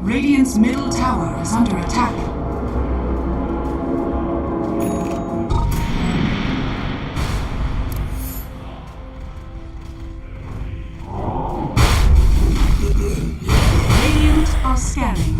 Radiant's middle tower is under attack. Radiant are scanning.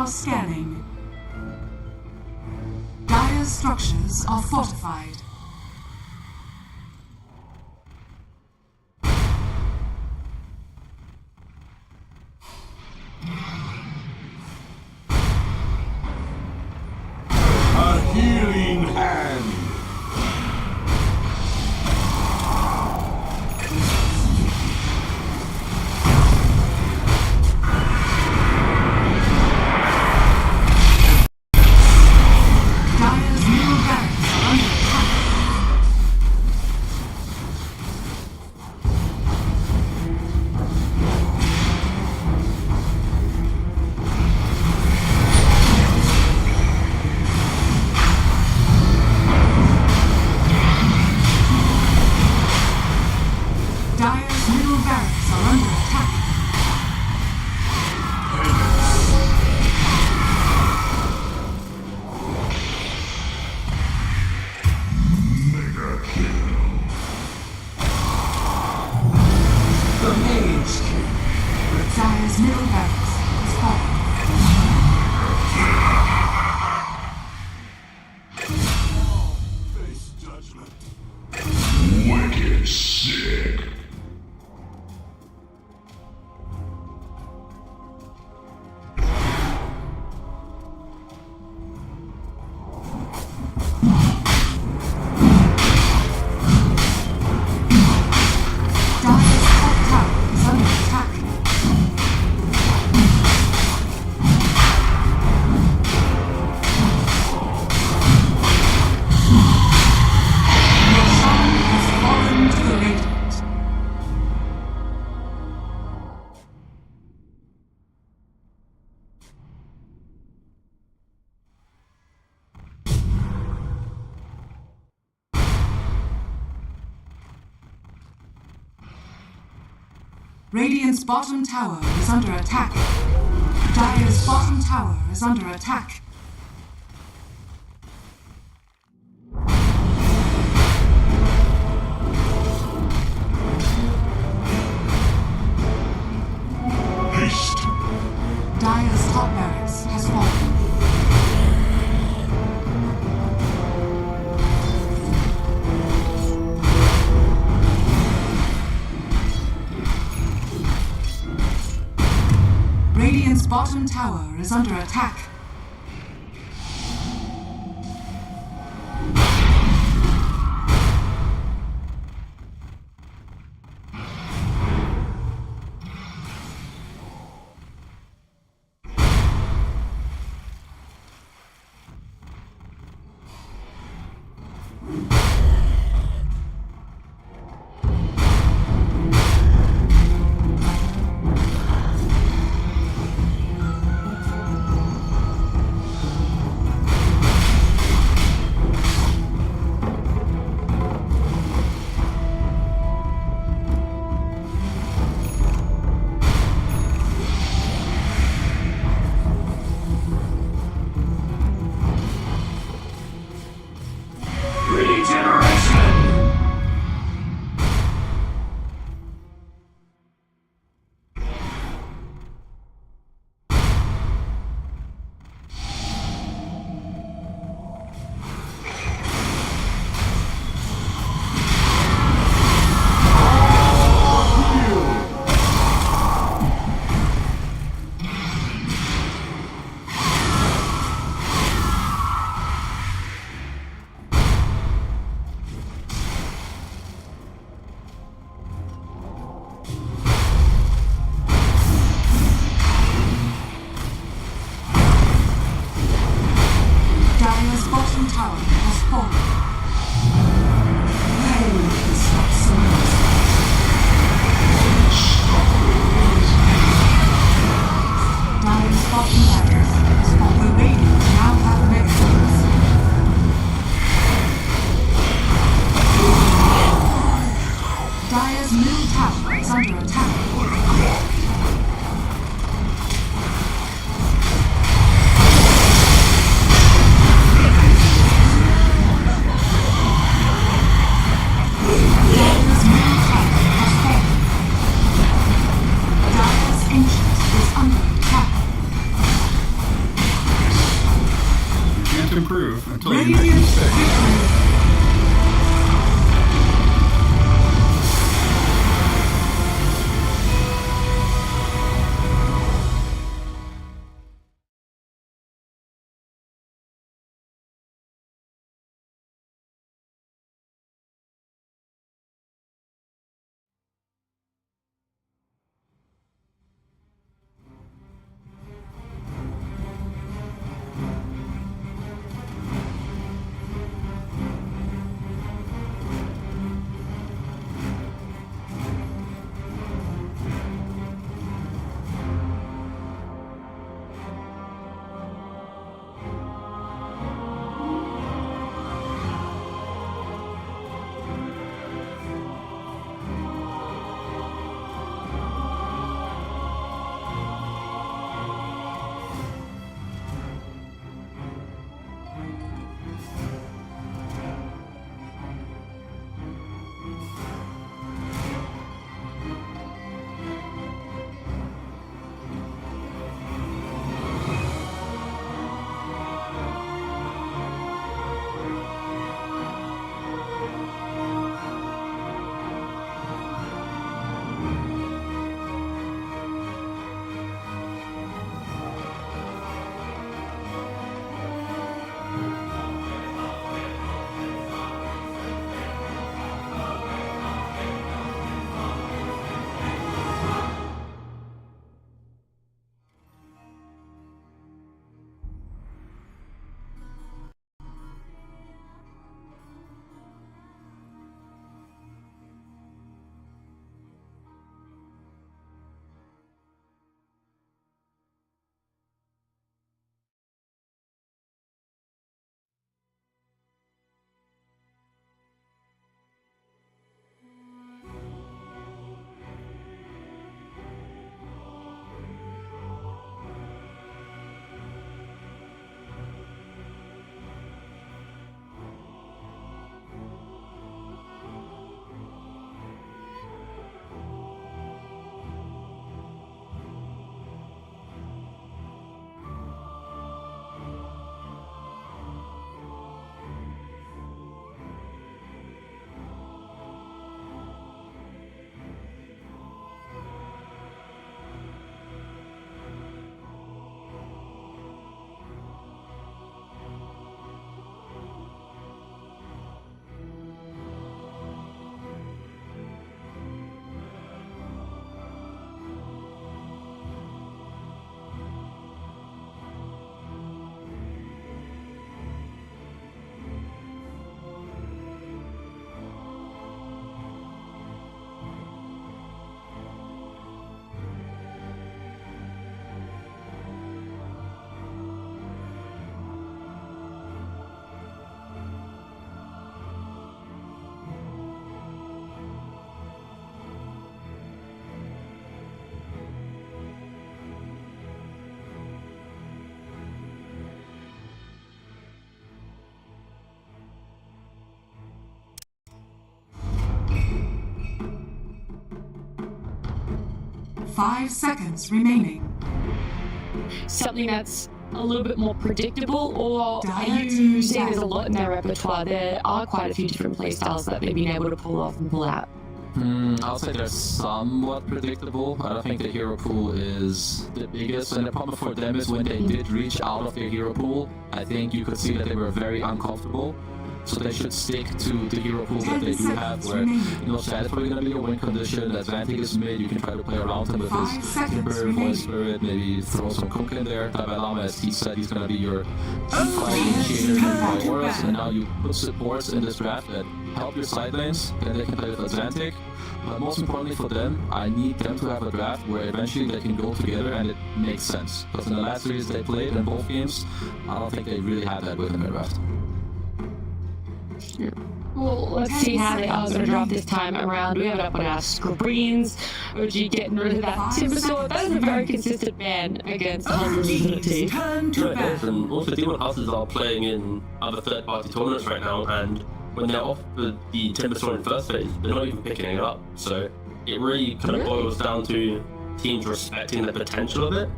Scanning. Dire's structures are fortified. A healing hand. Dire's middle barracks is falling. Face judgment. Wicked sick. Dire's top tower is under attack. Radiant's bottom tower is under attack. Dire's bottom tower is under attack. Haste. Dire's top barracks has fallen. Radiant's bottom tower is under attack. Dire's bottom tower has fallen. Pain is not summoned. Dire's bottom barracks has fallen. The Radiant now have megaways. Dire's middle tower is under attack. Improve until you Radiant make a mistake. victory. 5 seconds remaining. Something that's a little bit more predictable, or are Dire you team saying there's a battle. lot in their repertoire? There are quite a few different playstyles that they've been able to pull off and pull out. I'll say they're somewhat predictable. I don't think the hero pool is the biggest, and the problem for them is when they did reach out of their hero pool, I think you could see that they were very uncomfortable. So they should stick to the hero pool that they do have, where, Shad is probably going to be a win condition, Advantage is mid, you can try to play around him with 5 his seconds Timber, remaining. Voice Spirit, maybe throw some Cook in there. Lama, as he said, he's going to be your teamfight initiator in my auras, and now you put supports in this draft that help your side lanes, then they can play with Advantage. But most importantly for them, I need them to have a draft where eventually they can go together and it makes sense. Because in the last series they played in both games, I don't think they really had that within their draft. Well, let's see how they are going to draft this time around. We have it up on our screens. OG getting rid of that Timber Sword. That is a very consistent ban against Hustlers' team. Turn to No, it is, battle. and also Demon Hustlers are playing in other third-party tournaments right now, and when they're offered the Timber Sword in first phase, they're not even picking it up. So it really kind of boils down to teams respecting the potential of it,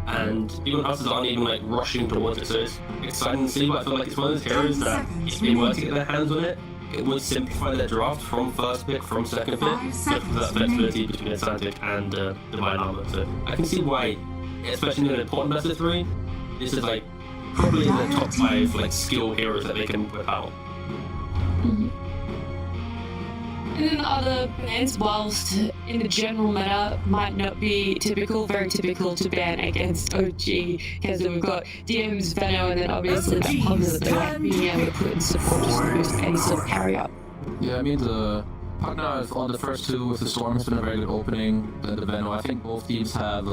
and Demon Hustlers aren't even like rushing towards it. So it's exciting to see, but I feel like it's one of those heroes that if they were to get their hands on it, it would simplify their draft from first pick, from second pick, 5 so for that seconds flexibility between Atlantic and Divine Armor. So I can see why, especially in an important best of 3, this is like probably in the top 5 like skill heroes that they can whip out. And then other bans, whilst in the general meta might not be typical, very typical to ban against OG, because we've got DMs, Veno, and then obviously that Pugger that they like being able to put in support just to boost any sort of carry up. Yeah, I mean, the Pugna on the first 2 with the Storm has been a very good opening. Then the Veno, I think both teams have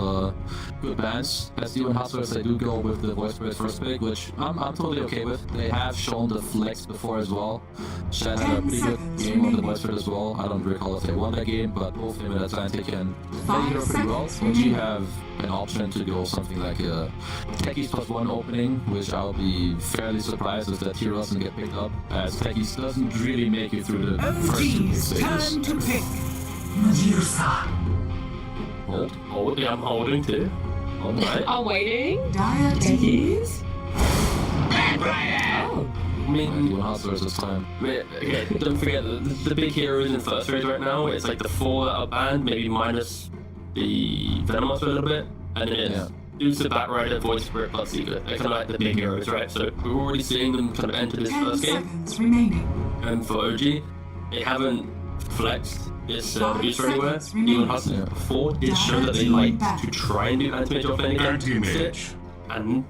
good bans. As Demon Hustlers, they do go with the Voice Spirit first pick, which I'm totally okay with. They have shown the flex before as well. Shad had a pretty good game on the Voice Spirit as well. I don't recall if they won that game, but both him and Atlantic can play hero pretty well. OG have an option to go something like a Techies +1 opening, which I'll be fairly surprised if that tier doesn't get picked up, as Techies doesn't really make you through the first 2 OG's stages. turn to pick. Medusa. Hold, yeah, I'm holding too. Alright. I'm waiting. Dire team. Techies. Oh. I mean, Demon Hustlers this time. okay, don't forget the big heroes in first phase right now. It's like the 4 that are banned, maybe minus the Venomous a little bit, and then it's Usa, Batrider, Voice Spirit, plus Secret. They're kind of like the big heroes, right? So we're already seeing them kind of enter this 10 first game. seconds remaining. And for OG, they haven't flexed this Medusa anywhere. seconds remaining. Even Hustlers before did show that they liked to try and do anti-mage offlane again. Anti-mage. And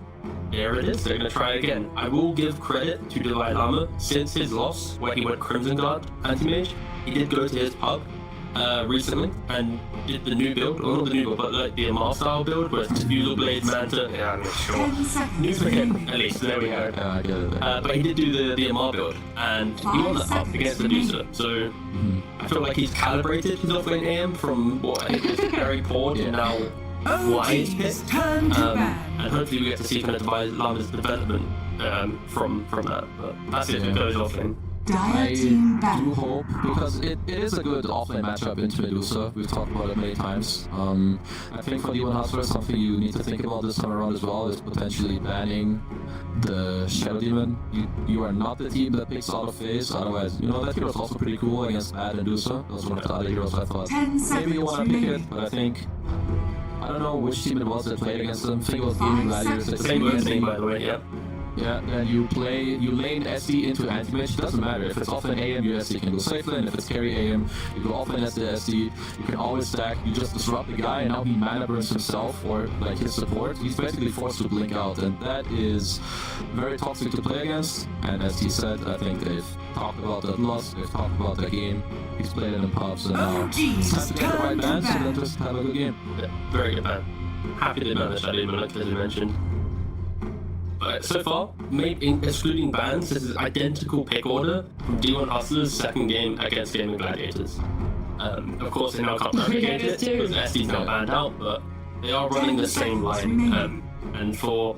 there it is, they're going to try it again. I will give credit to Divine Armor. Since his loss, where he went Crimson Guard anti-mage, he did go to his pub recently and did the new build, well not the new build, but like the Amar style build with Fusel Blade, Manta, yeah, I'm not sure. 10 seconds New for him, remaining. at least, there we go. Yeah, I get it. But he did do the Amar build, and he won that pub against Medusa, so I feel like he's calibrated his offlane AM from what I think was very poor to now wise pick. OG's turn to ban. And hopefully we get to see kind of Divine Armor's development from that. But that's it for Go's offlane. Dire I team do battle. hope, because it is a good offlane matchup into Medusa. We've talked about it many times. I think for Demon Hustler, something you need to think about this time around as well is potentially banning the Shadow Demon. You are not the team that picks out of phase, otherwise, that hero's also pretty cool against Bad and Medusa. That was one of the other heroes I thought 10 maybe you seconds want to pick remaining. it, but I don't know which team it was that played against them. I think it was Gaming Gladiators. That Same played word thing, against by the way, yeah. Yeah, and you lane SD into anti-mage, doesn't matter. If it's offlane AM, your SD can go safe lane. If it's carry AM, you go offlane as the SD. You can always stack, you just disrupt the guy, and now he mana burns himself, or like his support. He's basically forced to blink out, and that is very toxic to play against. And as he said, I think they've talked about that loss, they've talked about that game. He's played it in pubs, and now it's time to get the right bans, and then just have a good game. Yeah, very good ban. Happy to ban the Shadow Demon, like as you mentioned. But so far, excluding bans, this is identical pick order from D1 Hustlers' second game against Gaming Gladiators. Of course, they now can't replicate it because SD's now banned out, but they are running the same line. And for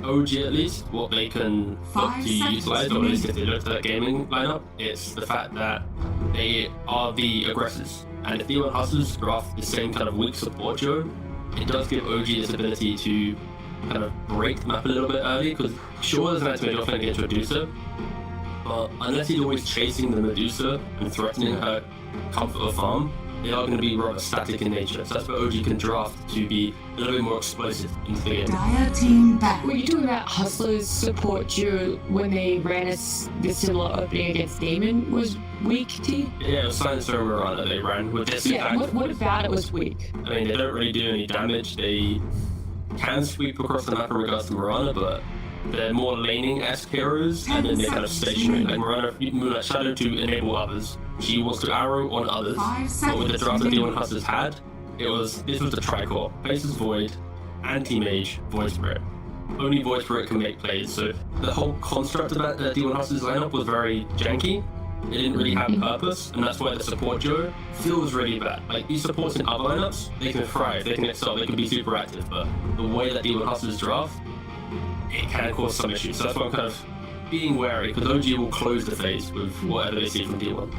OG at least, what they can look to utilize, or at least if they look at that gaming lineup, it's the fact that they are the aggressors. And if D1 Hustlers draft the same kind of weak support duo, it does give OG this ability to kind of break the map a little bit early, because sure there's an anti-mage offlane against Medusa, but unless he's always chasing the Medusa and threatening her comfort of farm, they are going to be rather static in nature. So that's where OG can draft to be a little bit more explosive into the game. Dire team back. Were you talking about Hustlers support duo when they ran the similar opening against Demon was weak to you? Yeah, it was Silencer and Mirana they ran with this Yeah, impact. what about it was weak? I mean, they don't really do any damage. They can sweep across the map in regards to Mirana, but they're more laning-esque heroes, and then they're kind of stationary. Like Mirana, Moonlight Shadow to enable others. She wants to arrow on others. But with the draft that D1 Hustlers had, this was the tricore. Faceless Void, Anti-Mage, Void Spirit. Only Void Spirit can make plays, so the whole construct of that D1 Hustlers lineup was very janky. It didn't really have purpose, and that's why the support duo feels really bad. Like, these supports in other lineups, they can thrive, they can excel, they can be super active, but the way that D1 Hustlers draft, it can cause some issues. So that's why I'm kind of being wary, because OG will close the phase with whatever they see from D1.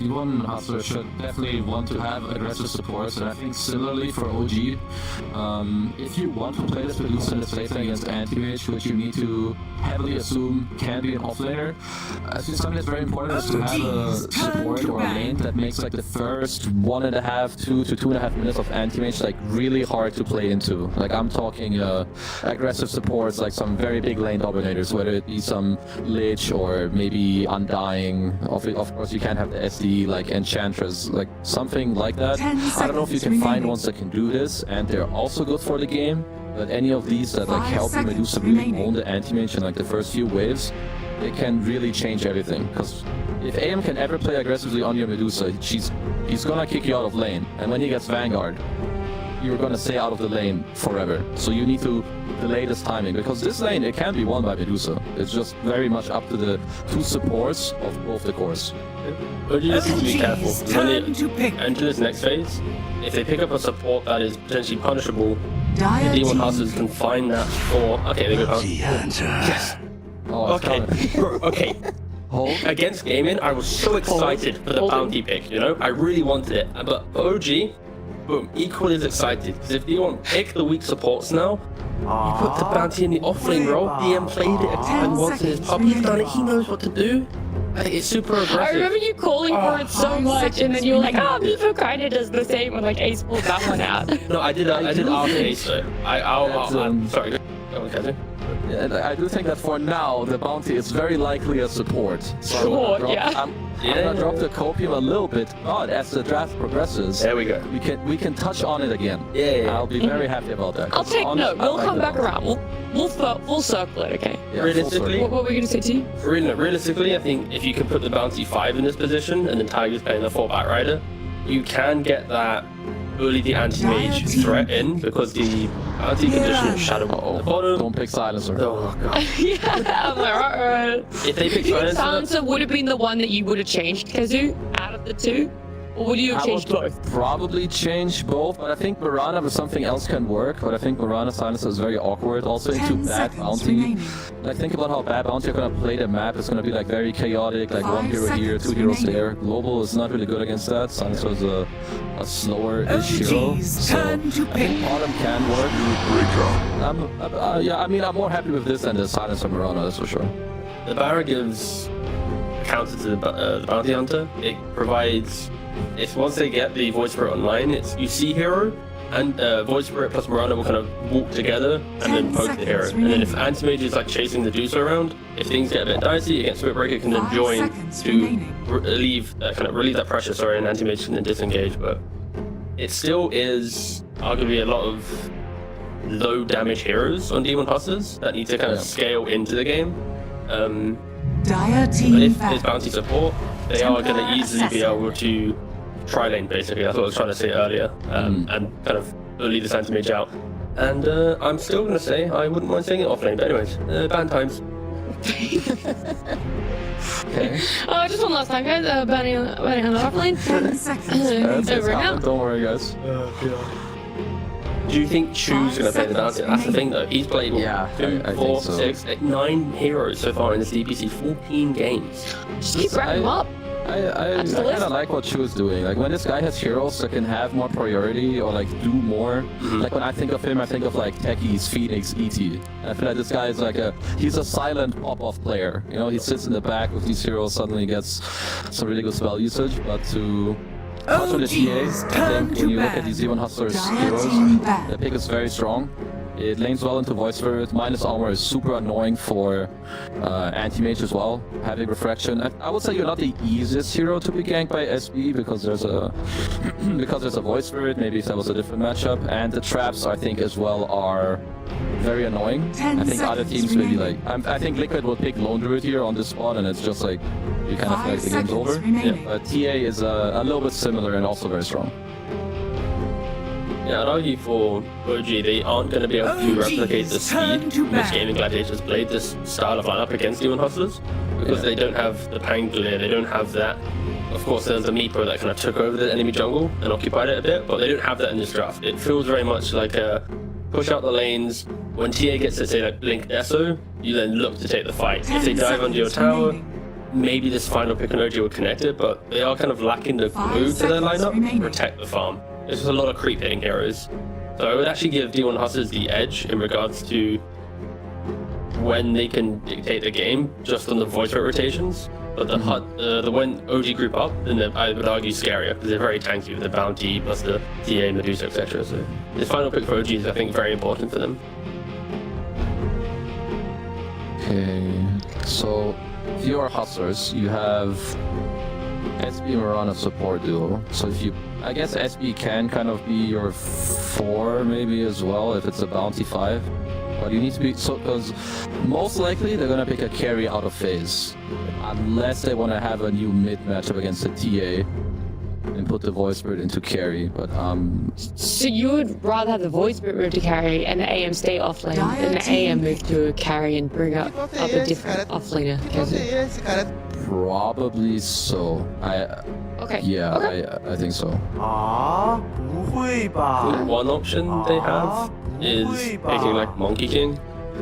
D1 Hustler should definitely want to have aggressive supports, and I think similarly for OG, if you want to play this Medusa in this late lane against Anti-Mage, which you need to heavily assume can be an offlaner, I think something that's very important is to have a support or a lane that makes like the first 1.5, 2 to 2.5 minutes of Anti-Mage like really hard to play into. Like I'm talking aggressive supports like some very big lane dominators, whether it be some Lich or maybe Undying. Of course you can't have the SD like Enchantress, like something like that. I don't know if you can find ones that can do this, and they're also good for the game. But any of these that like help Medusa really own the anti-mage in like the first few waves, they can really change everything. Because if AM can ever play aggressively on your Medusa, he's gonna kick you out of lane, and when he gets Vanguard, you're gonna stay out of the lane forever. So you need to delay this timing, because this lane, it can be won by Medusa. It's just very much up to the two supports of both the cores. But you just need to be careful. When they enter this next phase, if they pick up a support that is potentially punishable, the D1 Hustlers can find that for... Okay, they go past. Yes! Oh, Okay, bro, okay. Against Gaming, I was so excited for the bounty pick, you know? I really wanted it. But for OG, boom, equally as excited. Because if D1 pick the weak supports now, you put the bounty in the offlane role, DM played it and once in his pub, he's done it, he knows what to do. Like, it's super aggressive. I remember you calling for it so much, and then you were like, "Oh, Mifo kinda does the same when like Ace pulled that one out." No, I did after Ace though. I'm sorry. Go on, Kevin. Yeah, I do think that for now, the bounty is very likely a support. So I'm gonna drop the copium a little bit, but as the draft progresses, There we go. we can touch on it again. Yeah. I'll be very happy about that. I'll take note. We'll come back around. around. We'll circle it, okay? Yeah, Realistically, What were we gonna say to you? Realistically, I think if you can put the bounty 5 in this position and then Tiger's playing the 4 back rider, you can get that early the anti-mage threat in, because the bounty condition of Shadow at the bottom. Don't pick Silencer. Oh god. Yeah, I'm like, right. If they pick Do you think Silencer, Silencer would have been the one that you would have changed, Kazu, out of the two? Or would you have changed both? Probably change both, but I think Mirana with something else can work. But I think Mirana Silencer is very awkward. Also into bad bounty. Like think about how bad bounty are gonna play the map. It's gonna be like very chaotic, like 1 hero here, 2 heroes there. Global is not really good against that. Silencer is a slower-ish hero. So I think bottom can work. I'm more happy with this than the Silencer Mirana, that's for sure. the Barra gives counter to the bounty hunter. It provides, if once they get the Void Spirit online, it's you see hero, and Void Spirit plus Mirana will kind of walk together and then poke the hero. And then if Anti-Mage is like chasing the Medusa around, if things get a bit dicey, against Spirit Breaker can then join to relieve that pressure. Sorry, and Anti-Mage can then disengage. But it still is arguably a lot of low damage heroes on D1 Hustlers that need to kind of scale into the game. Dire But team if back. there's bounty support, they are going to easily be able to tri-lane, basically. That's what I was trying to say earlier, and kind of lead this anti-mage out. And I'm still going to say I wouldn't mind saying it off-lane, but anyways, ban times. Okay. Just one last time, guys. Banning on the offlane. 10 seconds remaining. Over and out. Don't worry, guys. Do you think Chu's going to play the bounty? That's the thing, though. He's played Yeah, 2, I 4, think so. 6, 8, 9 heroes so far in this DPC, 14 games. Just keep wrapping them up. I kind of like what Chu is doing. Like when this guy has heroes that can have more priority or like do more. Like when I think of him, I think of like Techies, Phoenix, ET. And I feel like this guy is like he's a silent pop-off player. You know, he sits in the back with these heroes, suddenly gets some really good spell usage. But to touch on the TA, I think when you look at these Z1 Hustlers heroes, the pick is very strong. It lanes well into Voice Spirit. Minus armor is super annoying for anti-mage as well. Having refraction, I would say you're not the easiest hero to be ganked by SB because there's a Voice Spirit. Maybe if that was a different matchup, and the traps I think as well are very annoying. I think other teams maybe like I think Liquid will pick Lone Druid here on this spot, and it's just like you kind of feel like the game's over. Yeah, but TA is a little bit similar and also very strong. Yeah, I'd argue for OG, they aren't going to be able to replicate the speed which Gaming Gladiators played this style of lineup against Demon Hustlers, because they don't have the Pangolier, they don't have that. Of course, there's the Meepo that kind of took over the enemy jungle and occupied it a bit, but they don't have that in this draft. It feels very much like a push out the lanes. When TA gets to say like Blink Esso, you then look to take the fight. If they dive under your tower, maybe this final pick on OG would connect it, but they are kind of lacking the glue to their lineup to protect the farm. There's just a lot of creep hitting heroes. So I would actually give D1 Hustlers the edge in regards to when they can dictate the game just on the voice rate rotations. But the when OG group up, then I would argue scarier because they're very tanky with the bounty plus the TA, Medusa, etc. So this final pick for OG is I think very important for them. Okay, so if you are Hustlers, you have SB Mirana support duo. So if you, I guess SB can kind of be your 4 maybe as well if it's a bounty 5. But you need to be, so because most likely they're gonna pick a carry out of phase. Unless they want to have a new mid matchup against the TA and put the Voice Spirit into carry. But So you would rather have the Voice Spirit move to carry and the AM stay offlane than the AM move to a carry and bring up a different offlaner? Probably so. Okay. Yeah, okay. I think so. One option they have is picking like Monkey King,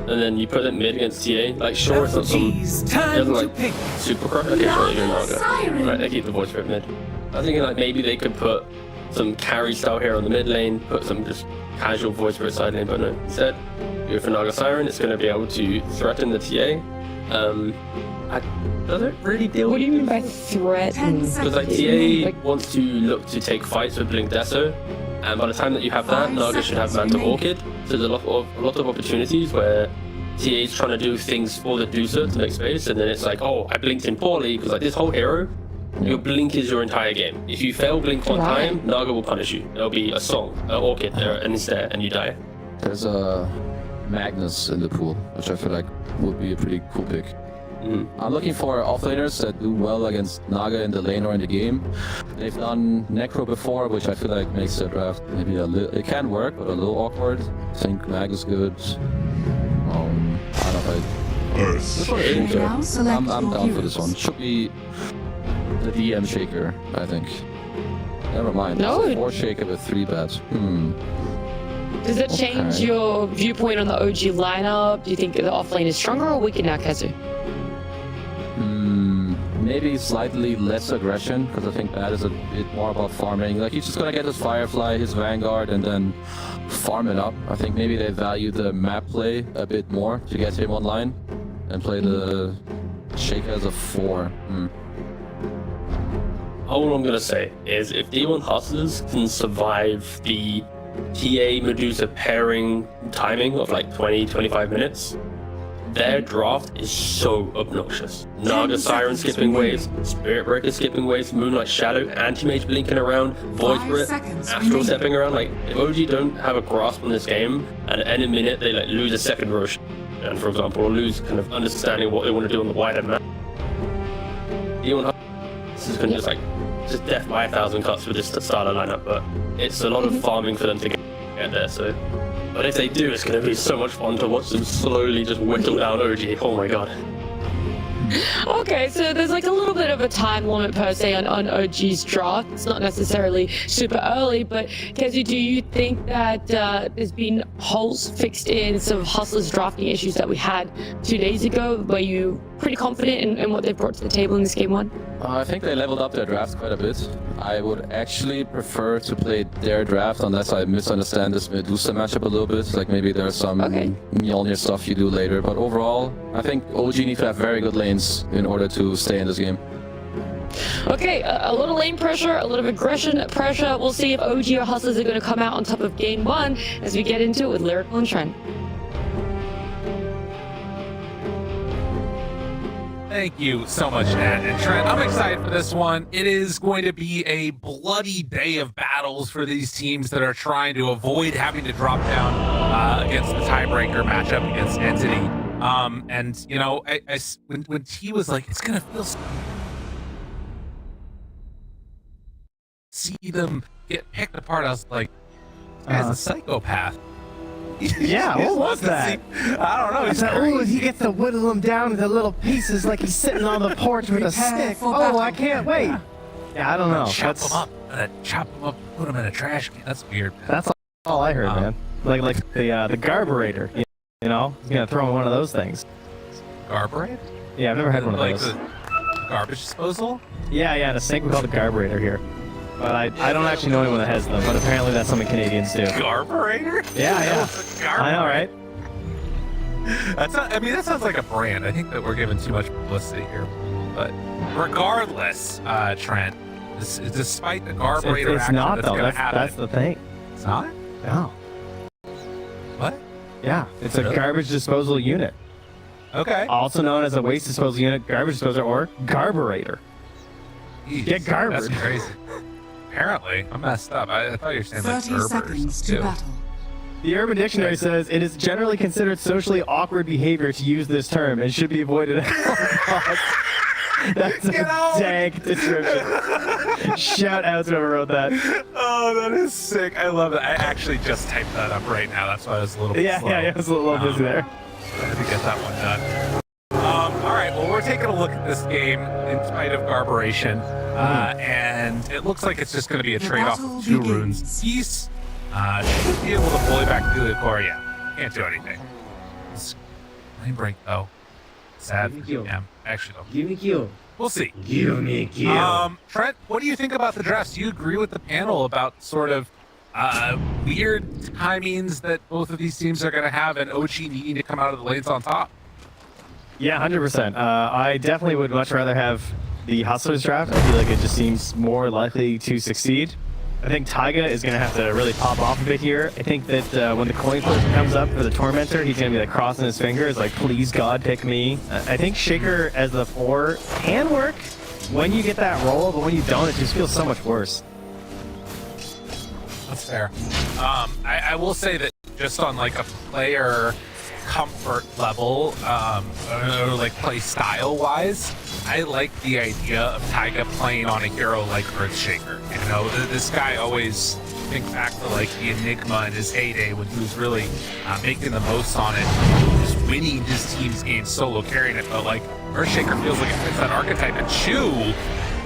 and then you put it mid against TA. Like sure, it's not some, it doesn't like super crush. Okay, sure, you're Naga. Right, they keep the Voice Spirit mid. I'm thinking like maybe they could put some carry style here on the mid lane, put some just casual Voice Spirit side lane, but no. Instead, go for Naga Siren. It's going to be able to threaten the TA. Does it really deal What with do you mean by threaten? because like TA wants to look to take fights with Blink Deso, and by the time that you have that, Naga should have Manta Orchid. So there's a lot of opportunities where TA is trying to do things for the Dusa to make space, and then it's like, oh, I blinked in poorly, because like this whole hero, your blink is your entire game. If you fail blink one time, Naga will punish you. There'll be a song, an Orchid there, and it's there, and you die. There's a Magnus in the pool, which I feel like would be a pretty cool pick. I'm looking for offlaners that do well against Naga in the lane or in the game. They've done Necro before, which I feel like makes the draft maybe a little... It can work, but a little awkward. I think Mag is good. I don't know if I'm down for this one. Should be the DM Shaker, I think. Never mind. No. It's a 4 Shaker with 3 bats. Does it change your viewpoint on the OG lineup? Do you think the offlane is stronger or weaker now, Kazu? Maybe slightly less aggression, because I think that is a bit more about farming. Like, he's just gonna get his Firefly, his Vanguard, and then farm it up. I think maybe they value the map play a bit more to get him online and play the Shaker as a 4. All I'm gonna say is if D1 Hustlers can survive the TA Medusa pairing timing of like 20-25 minutes, their draft is so obnoxious. Naga Siren skipping waves, Spirit Breaker skipping waves, Moonlight Shadow, Anti-Mage blinking around, Void Spirit, Astral stepping around. Like, if OG don't have a grasp on this game, and at any minute they like lose a second rush, and for example, or lose kind of understanding what they want to do on the wider map, D1 Hustlers can just death by 1,000 cuts with this starter lineup, but it's a lot of farming for them to get there, so... But if they do, it's going to be so much fun to watch them slowly just whittle down OG. Oh my god. Okay, so there's like a little bit of a time limit per se on OG's draft. It's not necessarily super early, but Kezu, do you think that there's been holes fixed in some of Hustlers drafting issues that we had 2 days ago? Were you pretty confident in what they brought to the table in this game 1? I think they leveled up their draft quite a bit. I would actually prefer to play their draft unless I misunderstand this Medusa matchup a little bit. Like maybe there's some Mjolnir stuff you do later. But overall, I think OG need to have very good lanes in order to stay in this game. Okay, a little lane pressure, a little aggression pressure. We'll see if OG or Hustlers are going to come out on top of game 1 as we get into it with Lyrical and Trent. Thank you so much, Nat and Trent. I'm excited for this one. It is going to be a bloody day of battles for these teams that are trying to avoid having to drop down against the tiebreaker matchup against Entity. And, you know, when T was like, it's going to feel see them get picked apart, I was like, this guy's a psychopath. Yeah, what was that? I don't know. I said, oh, he gets to whittle them down into little pieces like he's sitting on the porch with a stick. Oh, I can't wait. Yeah, I don't know. Chop them up. Chop them up, put them in a trash can. That's weird. That's all I heard, man. Like the garburator. You know, he's gonna throw in one of those things. Garburator? Yeah, I've never had one of like those. The garbage disposal? Yeah, in a sink we call it the garburator here. But I don't actually know anyone that has them, but apparently that's something Canadians do. Garburator? Yeah. I know, right? That's not, I mean, that sounds like a brand. I think that we're giving too much publicity here. But regardless, Trent, despite the garburator it's action not, that's though. going to happen. That's the thing. It's not? No. What? Yeah, it's Really? a garbage disposal unit. Okay. Also known as a waste disposal unit, garbage disposer, or garburator. Jeez, Get garbage. That's crazy. Apparently, I'm messed up. I thought you were saying like 30 Gerbers seconds to too. battle. The Urban Dictionary says it is generally considered socially awkward behavior to use this term and should be avoided at all costs. That's a dank description. Shout out to whoever wrote that. Oh, that is sick. I love it. I actually just typed that up right now. That's why I was a little bit slow. Yeah, I was a little busy there. I had to get that one done. All right, well, we're taking a look at this game in spite of garburation, and it looks like it's just going to be a trade-off of 2 runes. Peace should be able to bully back Julia Core. Yeah, can't do anything. Lane break, though. Sad for GM. Actually, though. Give me Q. We'll see. Give me Q. Trent, what do you think about the drafts? Do you agree with the panel about sort of weird timings that both of these teams are going to have and OG needing to come out of the lanes on top? Yeah, 100%. I definitely would much rather have the Hustlers draft. I feel like it just seems more likely to succeed. I think Taiga is going to have to really pop off a bit here. I think that when the coin flip comes up for the Tormentor, he's going to be like crossing his fingers, like, please God, pick me. I think Shaker as the 4 can work when you get that roll, but when you don't, it just feels so much worse. That's fair. I will say that just on like a player comfort level, or like play style wise, I like the idea of Taiga playing on a hero like Earthshaker. You know, this guy always think back to like the Enigma in his heyday when he was really making the most on it, just winning his team's games solo, carrying it. But like Earthshaker feels like it fits that archetype, and Chu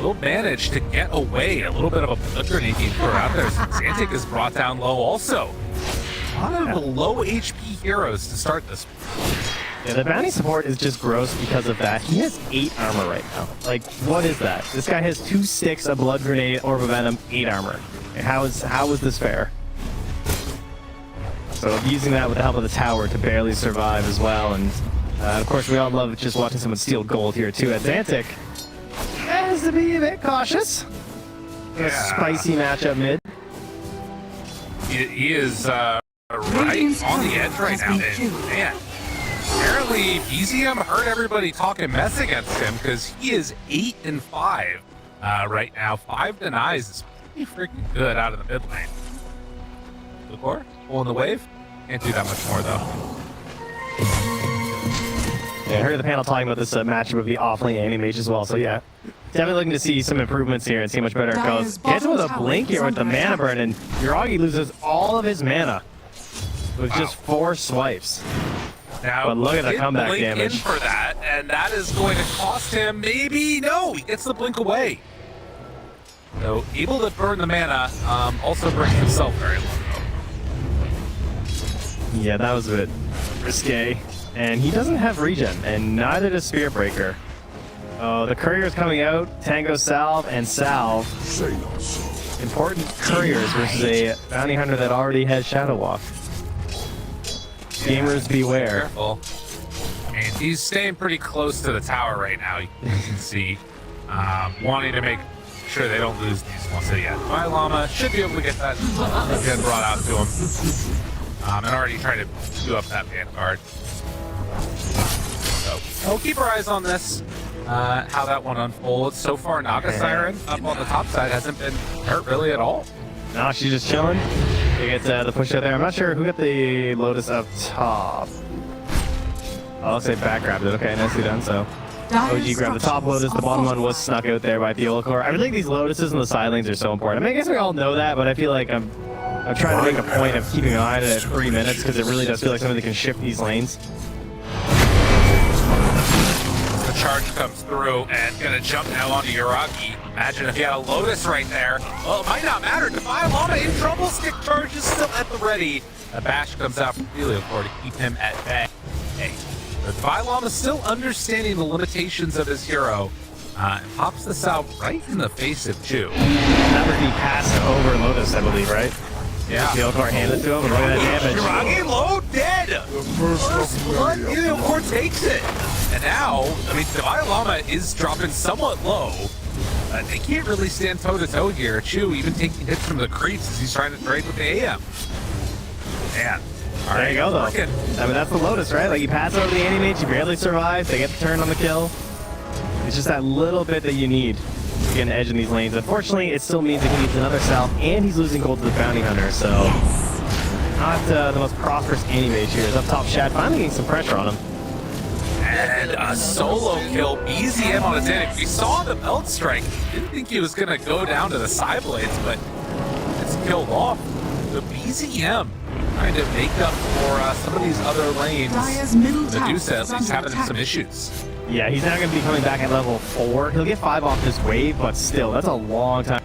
will manage to get away a little bit of a blood grenade being thrown out there. Xantic is brought down low also. A lot of low HP heroes to start this. Yeah, the bounty support is just gross because of that. He has 8 armor right now. Like, what is that? This guy has 2 sticks, a blood grenade, orb of venom, 8 armor. How is this fair? So using that with the help of the tower to barely survive as well, and of course we all love just watching someone steal gold here too. At Xantic has to be a bit cautious. A spicy matchup mid. He is right on the edge right now. And man, apparently BZM heard everybody talking mess against him because he is 8-5 right now. 5 denies is pretty freaking good out of the mid lane. Lucore pulling the wave. Can't do that much more though. Yeah, I heard the panel talking about this matchup of the off-lane anti-mage as well, so yeah. Definitely looking to see some improvements here and see how much better it goes. Gets with a blink here with the mana burn, and Yuragi loses all of his mana with just 4 swipes. Now, But look at the comeback blink damage. in for that, and that is going to cost him maybe, no, he gets the blink away. So, able to burn the mana, also brings himself very low. Yeah, that was a bit risque. And he doesn't have regen, and neither does Spirit Breaker. Oh, the courier's coming out. Tango Salve and Salve. Say not so. Important couriers versus a bounty hunter that already has Shadow Walk. Gamers beware. Careful. And he's staying pretty close to the tower right now. You can see, wanting to make sure they don't lose these ones. So yeah, my llama should be able to get that again brought out to him. And already trying to do up that vanguard. So we'll keep our eyes on this. How that one unfolds. So far, Naga Siren up on the top side hasn't been hurt really at all. No, she's just chilling. You get the push out there. I'm not sure who got the Lotus up top. I'll say back grabbed it. Okay, nicely done. So OG grabbed the top Lotus. The bottom one was snuck out there by Theolocor. I really think these Lotuses and the side lanes are so important. I mean, I guess we all know that, but I feel like I'm trying to make a point of keeping an eye on it at 3 minutes because it really does feel like something that can shift these lanes. Charge comes through and gonna jump now onto Yuragi. Imagine if he had a Lotus right there. Well, it might not matter. Divine Llama in trouble. Stick charge is still at the ready. A bash comes out from Heliocor to keep him at bay. Hey, the Divine Llama still understanding the limitations of his hero. And pops this out right in the face of Chu. That would be passed over Lotus, I believe, right? Yeah. Theolocor handed to him, and look at that damage. Yuragi low dead. First blood, Heliocor takes it. And now, I mean, Divine Llama is dropping somewhat low. They can't really stand toe-to-toe here. Chu even taking hits from the creeps as he's trying to trade with the AM. Man. All right, There you go, though. working. I mean, that's the Lotus, right? Like, you pass over the Animate, you barely survive, they get the turn on the kill. It's just that little bit that you need to get an edge in these lanes. Unfortunately, it still means that he needs another Salve, and he's losing gold to the Bounty Hunter, so... Not the most prosperous Animate here. Up top, Shad finally getting some pressure on him. And a solo kill, BZM on his end. We saw the belt strike. Didn't think he was going to go down to the side blades, but it's killed off. The BZM trying to make up for some of these other lanes. Medusa at least having some issues. Yeah, he's now going to be coming back at level 4. He'll get 5 off this wave, but still, that's a long time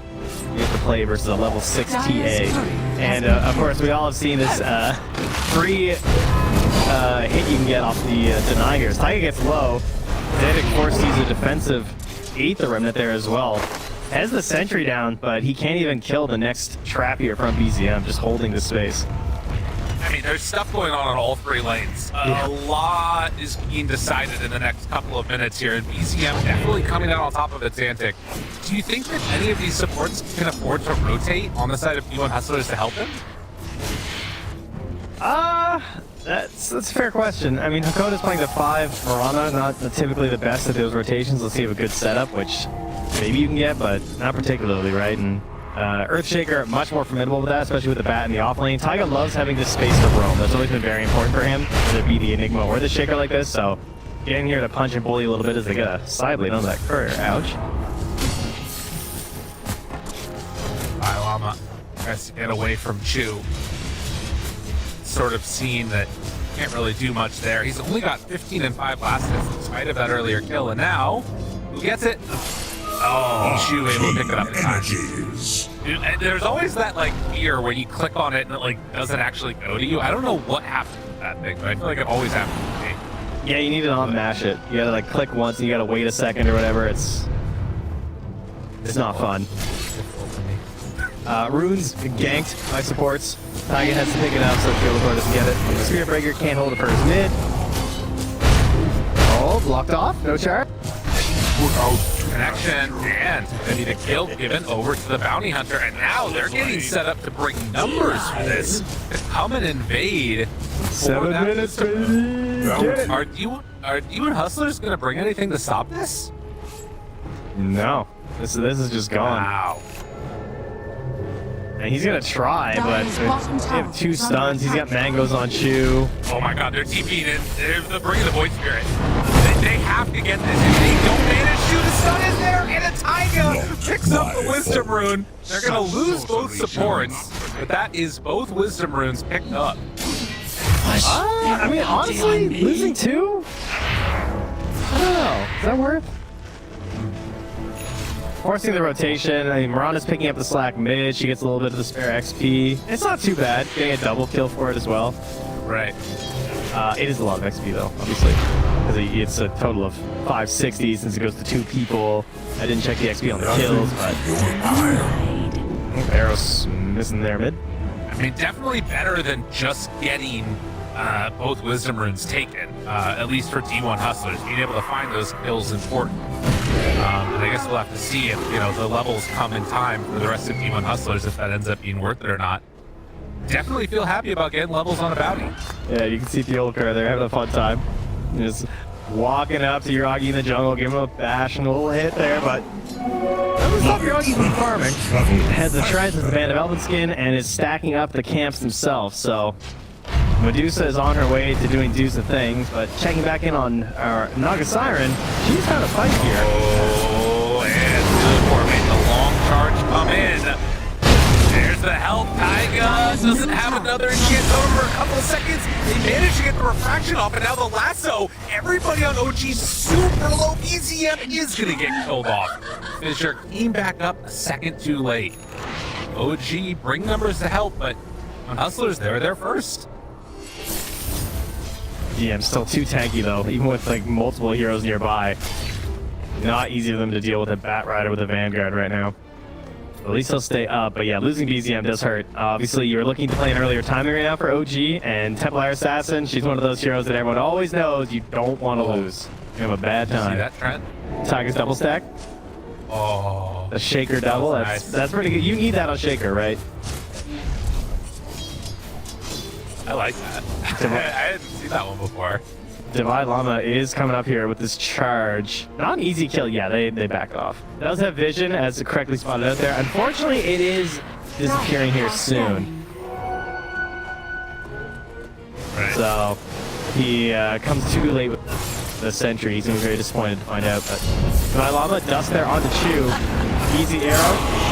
you have to play versus a level 6 TA. And of course, we all have seen this free hit you can get off the deny here. As Taiga gets low, Xantic forces a defensive Aether Remnant there as well. Has the sentry down, but he can't even kill the next trap here from BZM, just holding the space. I mean, there's stuff going on all 3 lanes. A lot is being decided in the next couple of minutes here, and BZM definitely coming out on top of it, Xantic. Do you think that any of these supports can afford to rotate on the side of D1 Hustlers to help him? That's a fair question. I mean, Hakoda's playing the 5 Mirana, not typically the best at those rotations. Let's see if a good setup, which maybe you can get, but not particularly, right? And Earthshaker, much more formidable with that, especially with the bat in the off lane. Taiga loves having this space to roam. That's always been very important for him, whether it be the Enigma or the Shaker like this, so getting here to punch and bully a little bit as they get a side blade on that courier. Ouch. Llama tries to get away from Chu. Sort of seeing that can't really do much there. He's only got 15 and 5 last hits in spite of that earlier kill, and now who gets it? Oh, Chu able to pick it up in time. Dude, there's always that like fear when you click on it and it like doesn't actually go to you. I don't know what happened with that thing, but I feel like it always happens to me. Yeah, you need to not mash it. You gotta like click once and you gotta wait a second or whatever. It's not fun. Runes ganked by supports. Taiga has to pick it up so Theolocor doesn't get it. The Spirit Breaker can't hold it for his mid. Oh, blocked off. No charge. Connection and they need a kill given over to the Bounty Hunter, and now they're getting set up to bring numbers for this to come and invade. 7 minutes, baby. Are D1 Hustlers gonna bring anything to stop this? No, this is just gone. Wow. And he's gonna try, but they have 2 stuns. He's got mangoes on Chu. Oh my god, they're TPing in. They're bringing the Void Spirit. They have to get this. If they don't manage to, the stun is there, and a Taiga picks up the Wisdom Rune. They're gonna lose both supports, but that is both Wisdom Runes picked up. I mean, honestly, losing 2? I don't know. Is that worth? Forcing the rotation. I mean, Mirana's picking up the slack mid. She gets a little bit of the spare XP. It's not too bad. Getting a double kill for it as well. Right. It is a lot of XP though, obviously, because it's a total of 560 since it goes to 2 people. I didn't check the XP on the kills, but Arrow's missing there mid. I mean, definitely better than just getting both Wisdom Runes taken, at least for D1 Hustlers. Being able to find those kills is important. And I guess we'll have to see if, you know, the levels come in time for the rest of D1 Hustlers, if that ends up being worth it or not. Definitely feel happy about getting levels on a bounty. Yeah, you can see the old car there having a fun time. Just walking up to Yuragi in the jungle, giving him a bash and a little hit there, but doesn't stop Yuragi from farming. Has the shrines as the band development skin and is stacking up the camps himself, so Medusa is on her way to doing Medusa things, but checking back in on our Naga Siren, she's found a fight here. Oh, and Silvermore made the long charge come in. There's the help. Taiga doesn't have another Enchantotem for a couple of seconds. They managed to get the refraction off, and now the lasso. Everybody on OG's super low BZM is going to get killed off. Fisher came back up a second too late. OG bring numbers to help, but on Hustlers, they were there first. Yeah, I'm still too tanky though, even with like multiple heroes nearby. Not easy for them to deal with a Bat Rider with a Vanguard right now. At least he'll stay up, but yeah, losing BZM does hurt. Obviously, you're looking to play an earlier timing right now for OG, and Templar Assassin, she's one of those heroes that everyone always knows you don't want to lose. You have a bad time. See that trend? Tiger's double stack. Oh. The Shaker double, nice. that's pretty good. You need that on Shaker, right? I like that. I hadn't seen that one before. Divide Llama is coming up here with this charge. Not an easy kill. Yeah, they back off. Does have vision, as correctly spotted out there. Unfortunately, it is disappearing here soon. Right. So he comes too late with the sentry. He's gonna be very disappointed to find out. But Divide Llama, dust there on the Chew. Easy arrow.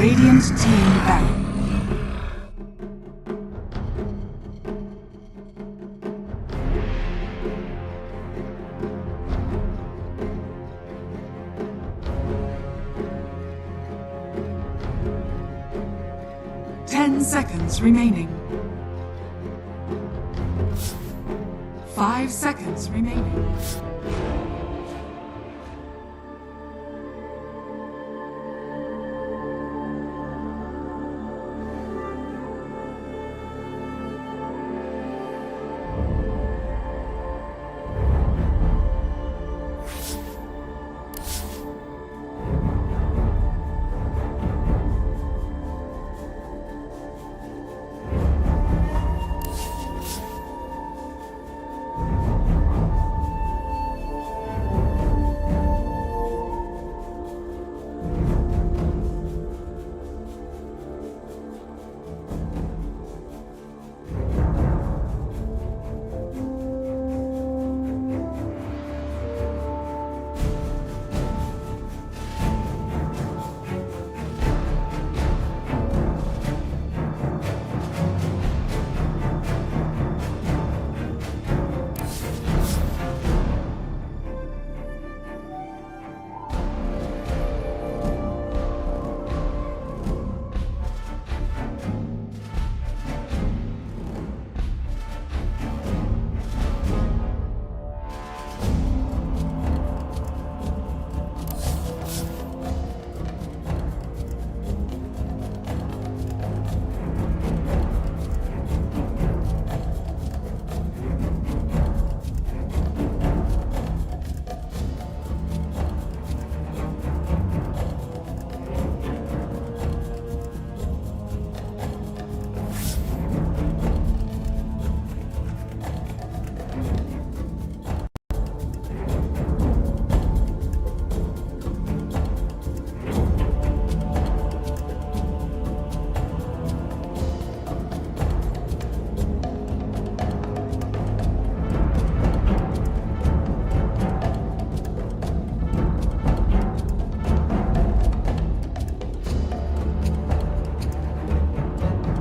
Radiant team battle. Seconds remaining. 5 seconds remaining.